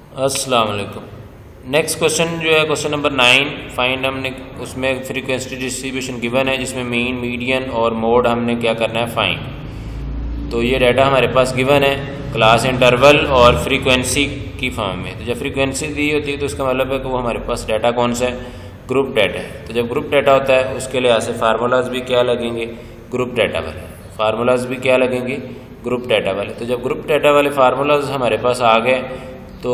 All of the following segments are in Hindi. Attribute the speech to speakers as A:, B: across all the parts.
A: अस्सलाम वालेकुम। नेक्स्ट क्वेश्चन जो है क्वेश्चन नंबर 9 फाइंड, हमने उसमें फ्रीक्वेंसी डिस्ट्रीब्यूशन गिवन है जिसमें मीन, मीडियन और मोड हमने क्या करना है फाइंड। तो ये डाटा हमारे पास गिवन है क्लास इंटरवल और फ्रीक्वेंसी की फॉर्म में। तो जब फ्रीक्वेंसी दी होती है तो इसका मतलब है कि वो हमारे पास डाटा कौन सा है, ग्रुप डाटा है। तो जब ग्रुप डाटा होता है उसके लिहाज से फार्मूलाज भी क्या लगेंगे, ग्रुप डाटा वाले। फार्मूलाज भी क्या लगेंगे, ग्रुप डाटा वाले। तो जब ग्रुप डाटा वाले फार्मूलाज हमारे पास आ गए तो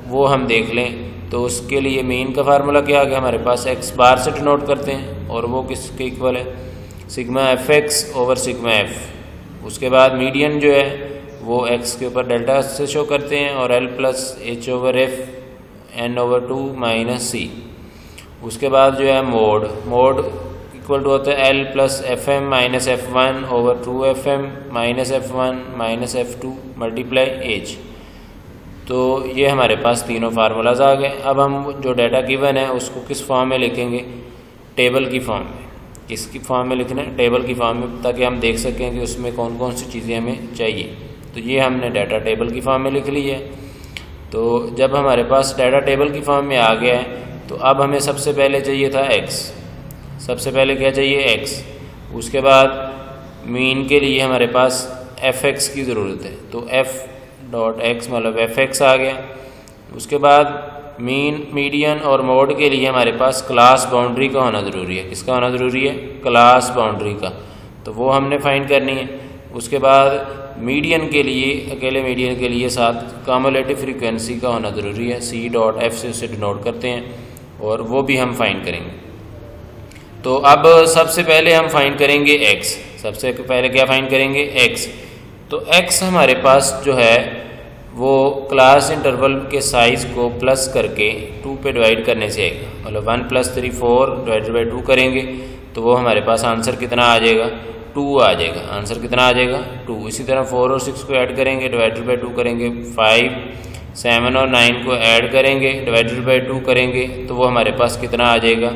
A: वो हम देख लें। तो उसके लिए मीन का फार्मूला क्या आ गया हमारे पास, एक्स बार से डिनोट करते हैं और वो किसके इक्वल है, sigma F x over sigma F. उसके बाद मीडियन जो है वो एक्स के ऊपर डेल्टा से शो करते हैं और L plus H over F N over 2 minus C. उसके बाद जो है मोड, मोड इक्वल टू होता है L plus F M minus F one over 2 F M minus F one minus F two multiply H. तो ये हमारे पास तीनों फार्मूलाज आ गए। अब हम जो डाटा गिवन है उसको किस फॉर्म में लिखेंगे, टेबल की फॉर्म में। किसकी फॉर्म में लिखना है, टेबल की फॉर्म में, ताकि हम देख सकें कि उसमें कौन कौन सी चीज़ें हमें चाहिए। तो ये हमने डाटा टेबल की फॉर्म में लिख ली है। तो जब हमारे पास डाटा टेबल की फॉर्म में आ गया है तो अब हमें सबसे पहले चाहिए था एक्स। सबसे पहले क्या चाहिए, एक्स। उसके बाद मीन के लिए हमारे पास एफ एक्स की ज़रूरत है, तो एफ डॉट एक्स मतलब एफ एक्स आ गया। उसके बाद मीन, मीडियन और मोड के लिए हमारे पास क्लास बाउंड्री का होना ज़रूरी है। किसका होना ज़रूरी है, क्लास बाउंड्री का। तो वो हमने फाइंड करनी है। उसके बाद मीडियन के लिए, अकेले मीडियन के लिए साथ कम्युलेटिव फ्रीक्वेंसी का होना ज़रूरी है, सी डॉट एफ से उसे डिनोट करते हैं और वो भी हम फाइंड करेंगे। तो अब सबसे पहले हम फाइंड करेंगे एक्स। सबसे पहले क्या फाइंड करेंगे, एक्स। तो x हमारे पास जो है वो क्लास इंटरवल के साइज़ को प्लस करके 2 पे डिवाइड करने से आएगा। मतलब 1 + 3 4 डिवाइडेड बाई 2 करेंगे तो वो हमारे पास आंसर कितना आ जाएगा, 2 आ जाएगा। आंसर कितना आ जाएगा, 2। इसी तरह 4 और 6 को ऐड करेंगे, डिवाइडेड बाई 2 करेंगे 5, 7 और 9 को ऐड करेंगे, डिवाइडेड बाई 2 करेंगे तो वो हमारे पास कितना आ जाएगा,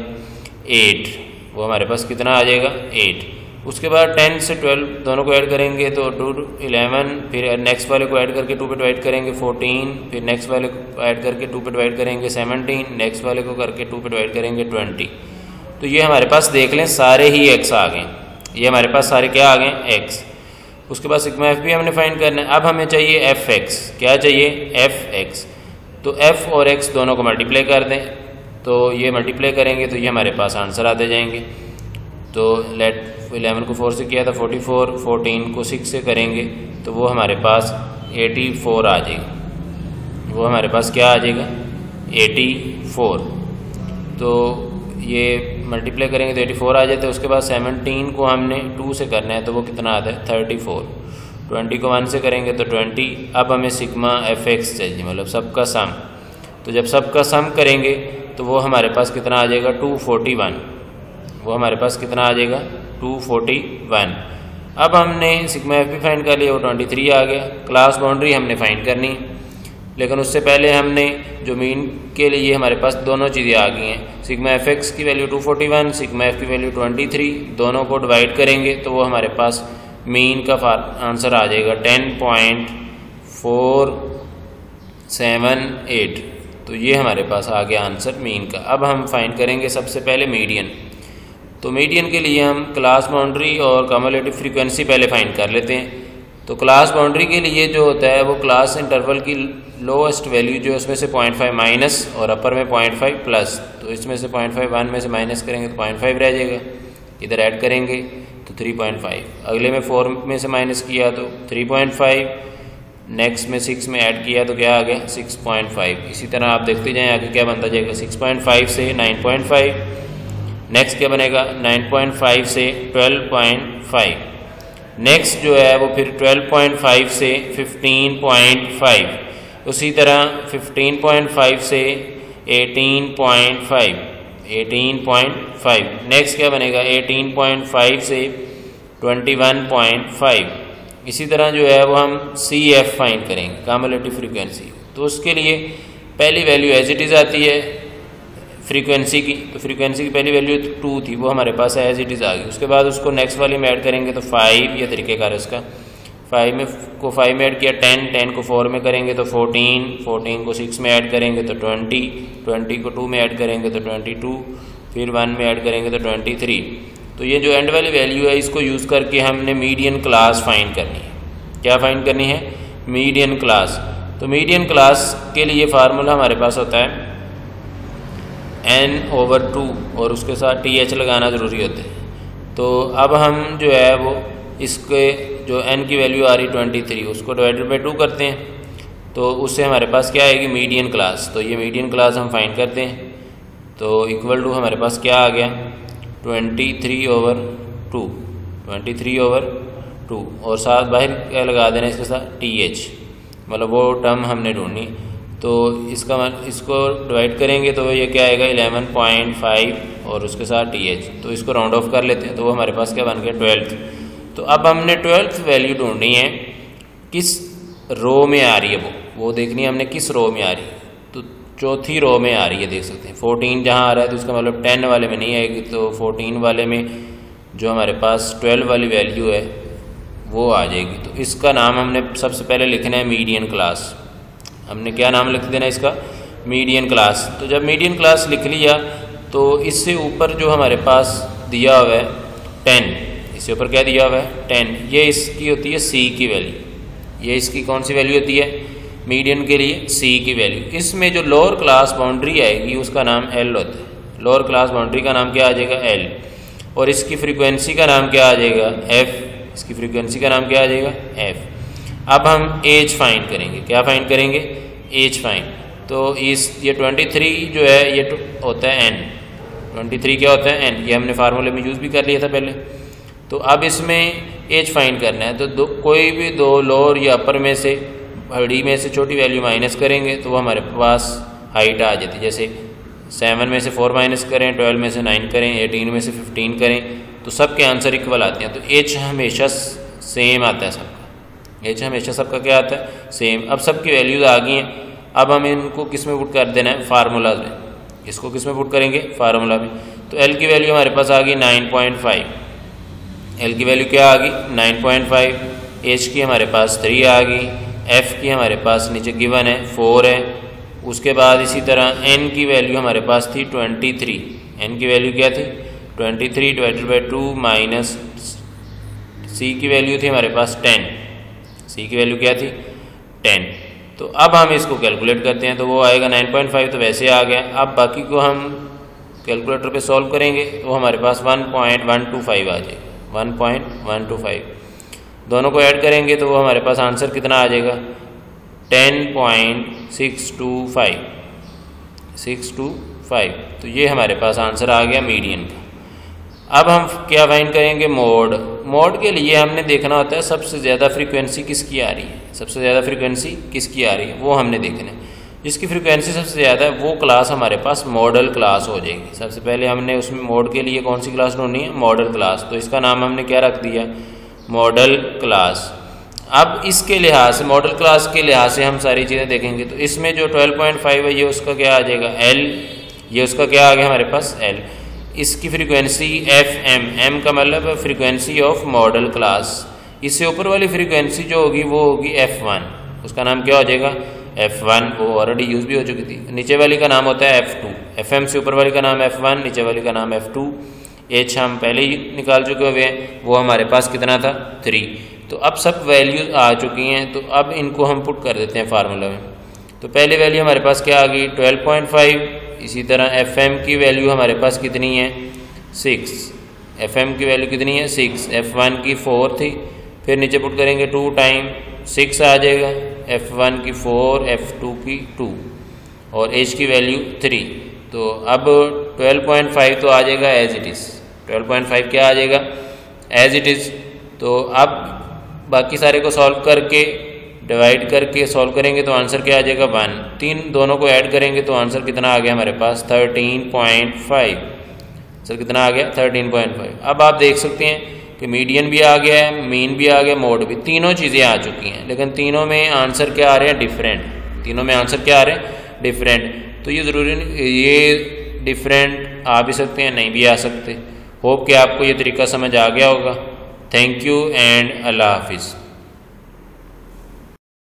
A: 8। वो हमारे पास कितना आ जाएगा, 8। उसके बाद 10 से 12 दोनों को ऐड करेंगे तो 2 11, फिर नेक्स्ट वाले को ऐड करके 2 पे डिवाइड करेंगे 14, फिर नेक्स्ट वाले को ऐड करके 2 पे डिवाइड करेंगे 17, नेक्स्ट वाले को करके 2 पे डिवाइड करेंगे 20। तो ये हमारे पास देख लें सारे ही एक्स आ गए। ये हमारे पास सारे क्या आ गए, एक्स। उसके बाद सिग्मा एफ भी हमने फाइंड करना है। अब हमें चाहिए एफ एक्स। क्या चाहिए, एफ एक्स। तो एफ और एक्स दोनों को मल्टीप्लाई कर दें। तो ये मल्टीप्लाई करेंगे तो ये हमारे पास आंसर आते जाएंगे। तो लेट 11 को 4 से किया था 44, 14 को 6 से करेंगे तो वो हमारे पास 84 आ जाएगा। वो हमारे पास क्या आ जाएगा, 84। तो ये मल्टीप्लाई करेंगे तो 84 आ जाता है। उसके बाद 17 को हमने 2 से करना है तो वो कितना आता है, 34। 20 को 1 से करेंगे तो 20। अब हमें सिग्मा एफ एक्स चाहिए, मतलब सबका सम। तो जब सबका सम करेंगे तो वो हमारे पास कितना आ जाएगा, 241। वो हमारे पास कितना आ जाएगा, 241। अब हमने सिग्मा एफ भी फाइंड कर लिया, वो 23 आ गया। क्लास बाउंड्री हमने फाइंड करनी, लेकिन उससे पहले हमने जो मीन के लिए हमारे पास दोनों चीज़ें आ गई हैं। सिग्मा एफ एक्स की वैल्यू 241, सिग्मा एफ की वैल्यू 23, दोनों को डिवाइड करेंगे तो वो हमारे पास मीन का आंसर आ जाएगा 10.478। तो ये हमारे पास आ गया आंसर मीन का। अब हम फाइंड करेंगे सबसे पहले मीडियन। तो मीडियन के लिए हम क्लास बाउंड्री और कम्युलेटिव फ्रीक्वेंसी पहले फाइंड कर लेते हैं। तो क्लास बाउंड्री के लिए जो होता है वो क्लास इंटरवल की लोएस्ट वैल्यू जो है उसमें से 0.5 माइनस और अपर में 0.5 प्लस। तो इसमें से 0.5 1 में से माइनस करेंगे तो 0.5 रह जाएगा, इधर ऐड करेंगे तो 3.5। अगले में 4 में से माइनस किया तो 3.5, नेक्स्ट में 6 में ऐड किया तो क्या आ गया, 6.5। इसी तरह आप देखते जाएँ आगे क्या बनता जाएगा। 6.5 से 9.5, नेक्स्ट क्या बनेगा, 9.5 से 12.5, नेक्स्ट जो है वो फिर 12.5 से 15.5, उसी तरह 15.5 से 18.5, 18.5, नेक्स्ट क्या बनेगा 18.5 से 21.5। इसी तरह जो है वो हम सी एफ फाइंड करेंगे, कम्युलेटिव फ्रीक्वेंसी। तो उसके लिए पहली वैल्यू एज इट इज़ आती है फ्रीक्वेंसी की। तो फ्रीक्वेंसी की पहली वैल्यू 2 थी, वो हमारे पास एज इट इज़ आ गई। उसके बाद उसको नेक्स्ट वाली में ऐड करेंगे तो 5, ये तरीक़ेकार इसका 5 में ऐड किया 10 को 4 में करेंगे तो 14 को 6 में ऐड करेंगे तो 20 को 2 में ऐड करेंगे तो 22, फिर 1 में ऐड करेंगे तो 23। तो ये जो एंड वाली वैल्यू है इसको यूज़ करके हमने मीडियन क्लास फाइंड करनी है। क्या फाइंड करनी है? Median class. तो मीडियन क्लास के लिए फार्मूला हमारे पास होता है n/2 और उसके साथ th लगाना ज़रूरी होता है। तो अब हम जो है वो इसके जो n की वैल्यू आ रही 23 उसको डिवाइडेड बाई 2 करते हैं तो उससे हमारे पास क्या आएगी? Median class. तो ये मीडियन क्लास हम फाइंड करते हैं तो इक्वल टू हमारे पास क्या आ गया? 23/2 और साथ बाहर क्या लगा देना इसके साथ? th, मतलब वो टर्म हमने ढूंढनी। तो इसको डिवाइड करेंगे तो ये क्या आएगा? 11.5 और उसके साथ th। तो इसको राउंड ऑफ कर लेते हैं तो वो हमारे पास क्या बन गया? 12th। तो अब हमने 12th वैल्यू ढूंढनी है, किस रो में आ रही है वो देखनी है हमने किस रो में आ रही है। तो चौथी रो में आ रही है, देख सकते हैं 14 जहाँ आ रहा है तो इसका मतलब 10 वाले में नहीं आएगी। तो 14 वाले में जो हमारे पास 12 वाली वैल्यू है वो आ जाएगी। तो इसका नाम हमने सबसे पहले लिखना है मीडियन क्लास। हमने क्या नाम लिख देना इसका? Median class. तो जब मीडियन क्लास लिख लिया तो इससे ऊपर जो हमारे पास दिया हुआ है 10, इससे ऊपर क्या दिया हुआ है? 10। ये इसकी होती है सी की वैल्यू। ये इसकी कौन सी वैल्यू होती है? मीडियन के लिए सी की वैल्यू। इसमें जो लोअर क्लास बाउंड्री आएगी उसका नाम एल होता है। लोअर क्लास बाउंड्री का नाम क्या आ जाएगा? एल। और इसकी फ्रीक्वेंसी का नाम क्या आ जाएगा? एफ। इसकी फ्रीक्वेंसी का नाम क्या आ जाएगा? एफ। अब हम एज फाइंड करेंगे। क्या फाइंड करेंगे? H find. तो ये 23 जो है ये होता है एन। 23 क्या होता है? एन। ये हमने फार्मूले में यूज़ भी कर लिया था पहले। तो अब इसमें एज फाइंड करना है तो कोई भी दो लोअर या अपर में से बड़ी में से छोटी वैल्यू माइनस करेंगे तो वो हमारे पास हाइट आ जाती है। जैसे 7 में से 4 माइनस करें, 12 में से 9 करें, 18 में से 15 करें तो सबके आंसर इक्वल आते हैं। तो एच हमेशा सेम आता है सबका। एच हमेशा सबका क्या आता है? सेम। अब सबकी वैल्यूज आ गई हैं। अब हम इनको किस में पुट कर देना है? फार्मूला में। इसको किस में पुट करेंगे? फार्मूला में। तो एल की वैल्यू हमारे पास आ गई 9.5। एल की वैल्यू क्या आ गई? 9.5। एच की हमारे पास 3 आ गई। एफ की हमारे पास नीचे गिवन है 4 है। उसके बाद इसी तरह एन की वैल्यू हमारे पास थी 23। एन की वैल्यू क्या थी? 23 डिवाइडेड बाई 2 माइनस सी की वैल्यू थी हमारे पास 10। सी की वैल्यू क्या थी? 10। तो अब हम इसको कैलकुलेट करते हैं तो वो आएगा 9.5 तो वैसे आ गया। अब बाकी को हम कैलकुलेटर पे सॉल्व करेंगे तो हमारे पास 1.125 आ जाएगा। 1.125 दोनों को ऐड करेंगे तो वो हमारे पास आंसर कितना आ जाएगा? 10.625। 625। तो ये हमारे पास आंसर आ गया मीडियन का। अब हम क्या फाइंड करेंगे? मोड। मोड के लिए हमने देखना होता है सबसे ज़्यादा फ्रीक्वेंसी किसकी आ रही है। सबसे ज़्यादा फ्रीक्वेंसी किसकी आ रही है वो हमने देखना है। जिसकी फ्रीक्वेंसी सबसे ज़्यादा है वो क्लास हमारे पास मॉडल क्लास हो जाएगी। सबसे पहले हमने उसमें मोड के लिए कौन सी क्लास ढूंढनी है? Model class. तो इसका नाम हमने क्या रख दिया? Model class. अब इसके लिहाज से मॉडल क्लास के लिहाज से हम सारी चीज़ें देखेंगे तो इसमें जो 12.5 है ये उसका क्या आ जाएगा? एल। ये उसका क्या आ गया हमारे पास? एल। इसकी फ्रीक्वेंसी एफ एम। एम का मतलब है फ्रीक्वेंसी ऑफ मॉडल क्लास। इससे ऊपर वाली फ्रीक्वेंसी जो होगी वो होगी F1। उसका नाम क्या हो जाएगा? F1। वो ऑलरेडी यूज़ भी हो चुकी थी। नीचे वाली का नाम होता है F2। FM से ऊपर वाली का नाम F1, नीचे वाली का नाम F2। एच हम पहले ही निकाल चुके हुए हैं, वो हमारे पास कितना था? 3। तो अब सब वैल्यूज आ चुकी हैं तो अब इनको हम पुट कर देते हैं फार्मूला में। तो पहले वैल्यू हमारे पास क्या आ गई? 12.5। इसी तरह FM की वैल्यू हमारे पास कितनी है? 6। FM की वैल्यू कितनी है? 6। F1 की 4 थी, फिर नीचे पुट करेंगे 2 टाइम 6 आ जाएगा। F1 की 4, F2 की 2 और H की वैल्यू 3। तो अब 12.5 तो आ जाएगा एज इट इज़। 12.5 क्या आ जाएगा? As it is. तो अब बाकी सारे को सॉल्व करके डिवाइड करके सॉल्व करेंगे तो आंसर क्या आ जाएगा? 1। 3 दोनों को ऐड करेंगे तो आंसर कितना आ गया हमारे पास? 13.5। आंसर कितना आ गया? 13.5। अब आप देख सकते हैं कि मीडियन भी आ गया है, मीन भी आ गया, मोड भी, तीनों चीज़ें आ चुकी हैं। लेकिन तीनों में आंसर क्या आ रहे हैं? डिफरेंट। तीनों में आंसर क्या आ रहे हैं? डिफरेंट। तो ये ज़रूरी नहीं, ये डिफरेंट आ भी सकते हैं, नहीं भी आ सकते। होप कि आपको ये तरीका समझ आ गया होगा। थैंक यू एंड अल्लाह हाफिज़।